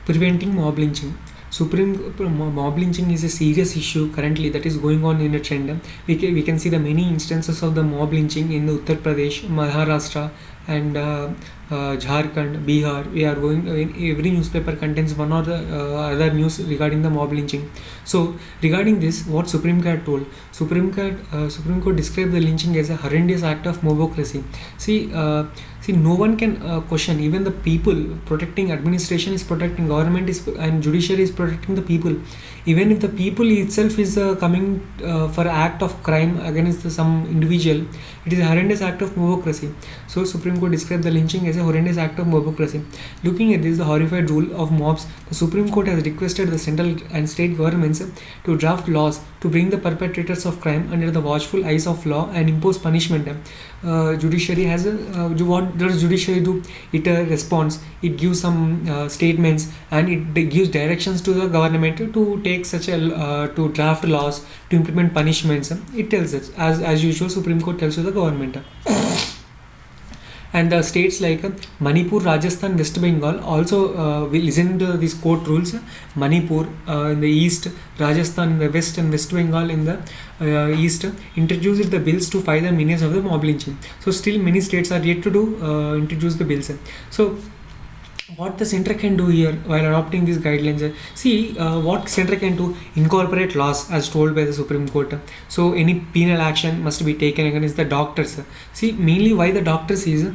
Preventing mob lynching. Mob lynching is a serious issue currently that is going on in a trend. We can see the many instances of the mob lynching in Uttar Pradesh, Maharashtra, and Jharkhand, Bihar. We are going in every newspaper contains one or the other news regarding the mob lynching. So regarding this, what Supreme Court told, Supreme Court described the lynching as a horrendous act of mobocracy. See, no one can question. Even the people protecting, administration is protecting, government is, and judiciary is protecting the people. Even if the people itself is coming for act of crime against some individual, it is a horrendous act of mobocracy. So Supreme Court described the lynching as a horrendous act of mobocracy. Looking at this, the horrified rule of mobs, the Supreme Court has requested the central and state governments to draft laws to bring the perpetrators of crime under the watchful eyes of law and impose punishment. Judiciary has what does judiciary do? It responds, it gives some statements, and it gives directions to the government to take such a to draft laws, to implement punishments. It tells us, as usual, Supreme Court tells to the government. And the states like Manipur, Rajasthan, West Bengal also will listen to these court rules. Manipur in the east, Rajasthan in the west, and West Bengal in the east introduced the bills to fight the menace of the mob lynching. So still many states are yet to do introduce the bills. So what the center can do here while adopting these guidelines, see what center can do: incorporate laws as told by the Supreme Court. So any penal action must be taken against the doctors. See, mainly why the doctors is,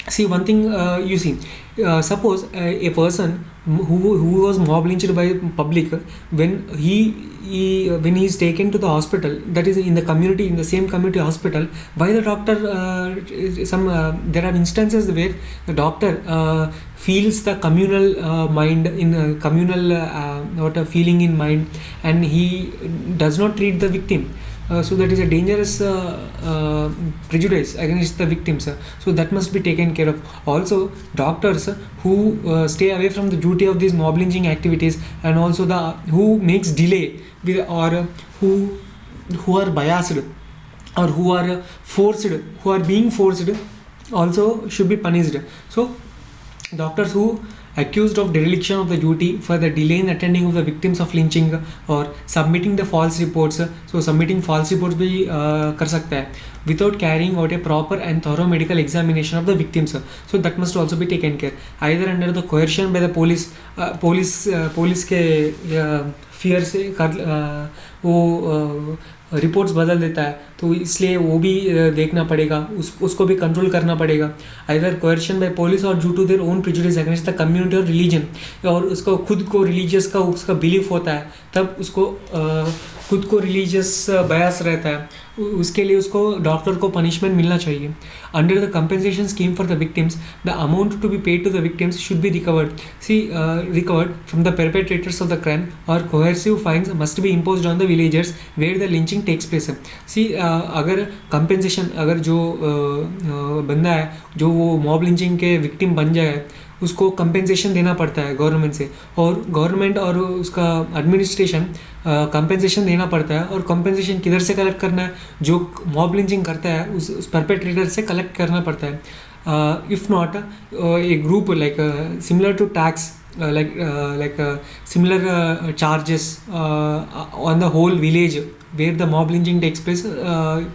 see one thing, you see, suppose a person who was mob lynched by public, when when he is taken to the hospital, that is in the community, in the same community hospital, by the doctor, there are instances where the doctor feels the communal mind in communal what a feeling in mind, and he does not treat the victim. So that is a dangerous prejudice against the victims. So that must be taken care of. Also, doctors who stay away from the duty of these mob lynching activities, and also the who makes delay with, or who are biased, or who are forced, who are being forced, also should be punished. So doctors who accused of dereliction of the duty for the delay in attending of the victims of lynching, or submitting the false reports, so submitting false reports भी कर सकता है, without carrying out a proper and thorough medical examination of the victims. So that must also be taken care, either under the coercion by the police, police के fear से वो reports बदल देता है, तो इसलिए वो भी देखना पड़ेगा, उसको भी कंट्रोल करना पड़ेगा. आइदर कोएर्शन बाय पुलिस और due to their own prejudice against the community और रिलीजन, और उसको खुद को रिलीजियस का उसका बिलीफ होता है, तब उसको खुद को रिलीजियस बायस रहता है, उसके लिए उसको डॉक्टर को पनिशमेंट मिलना चाहिए. Under the compensation scheme for the victims, the amount to be paid to the victims should be recovered from the perpetrators of the crime, or coercive fines must be imposed on the villagers where the lynching takes place. See, अगर compensation, अगर जो बंदा है जो वो mob lynching के victim बन जाए, उसको कंपेंसेशन देना पड़ता है गवर्नमेंट से, और गवर्नमेंट और उसका एडमिनिस्ट्रेशन कंपेंसेशन देना पड़ता है. और कंपेंसेशन किधर से कलेक्ट करना है? जो मॉब लिंचिंग करता है उस परपेट्रेटर से कलेक्ट करना पड़ता है. If not a group like similar to tax, like similar charges on the whole village where the mob lynching takes place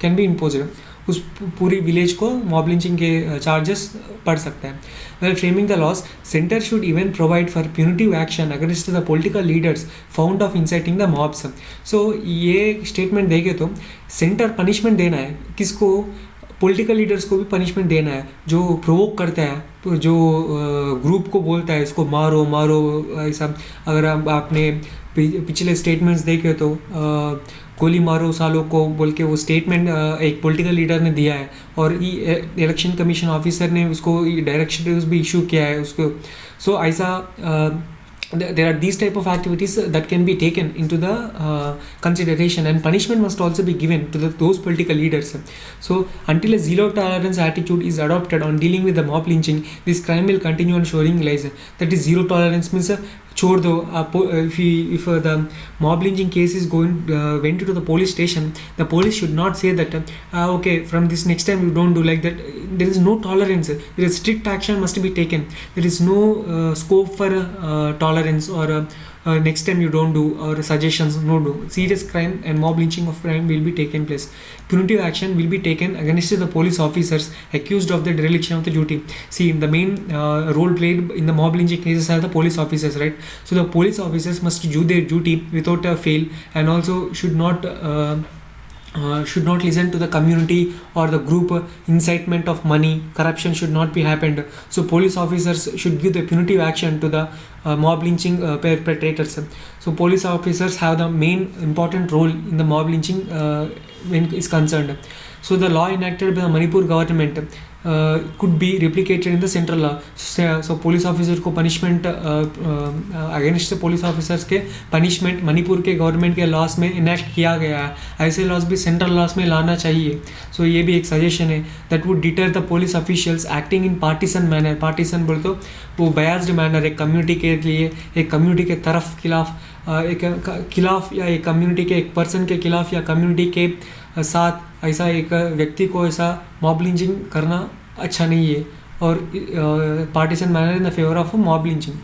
can be imposed. उस पूरी विलेज को मॉब लिंचिंग के चार्जेस पड़ सकता है. While framing the laws, center should even provide for punitive action against the political leaders found of inciting the mobs. So ये statement देखे तो सेंटर पनिशमेंट देना है किसको? पॉलिटिकल लीडर्स को भी पनिशमेंट देना है जो प्रोवोक करता है, तो जो ग्रुप को बोलता है इसको मारो मारो ऐसा. अगर आपने पिछले स्टेटमेंट्स देखे तो गोली मारो सालों को बोल के वो स्टेटमेंट एक पॉलिटिकल लीडर ने दिया है, और इलेक्शन कमीशन ऑफिसर ने उसको डायरेक्शन भी इशू किया है उसको. सो ऐसा there are these type of activities that can be taken into the consideration, and punishment must also be given to those political leaders. So until a zero tolerance attitude is adopted on dealing with the mob lynching, this crime will continue on showing lies. That is, zero tolerance means छोड़ दो. If the mob lynching case is went to the police station, the police should not say that okay, from this next time you don't do like that. There is no tolerance. There is strict action must be taken. There is no scope for tolerance or next time you don't do or suggestions. No, do serious crime and mob lynching of crime will be taken place. Punitive action will be taken against the police officers accused of the dereliction of the duty. See, the main role played in the mob lynching cases are the police officers, right? So the police officers must do their duty without a fail, and also should not listen to the community or the group. Incitement of money, corruption should not be happened. So police officers should give the punitive action to the mob lynching perpetrators. So police officers have the main important role in the mob lynching when is concerned. So the law enacted by the Manipur government could be replicated in the central law. So police officer को punishment against police officers के punishment Manipur के government के loss में enact किया गया है. ऐसे loss भी सेंट्रल लॉस में लाना चाहिए. सो ये भी एक सजेशन है that would deter the police officials acting in partisan manner. Partisan बोल तो वो बयास्ड मैनर, एक कम्युनिटी के लिए, एक कम्युनिटी के तरफ खिलाफ या एक कम्युनिटी के एक पर्सन के खिलाफ या कम्युनिटी के साथ ऐसा एक व्यक्ति को ऐसा मॉब लिंचिंग करना अच्छा नहीं है. और partition manner in the favour of mob lynching.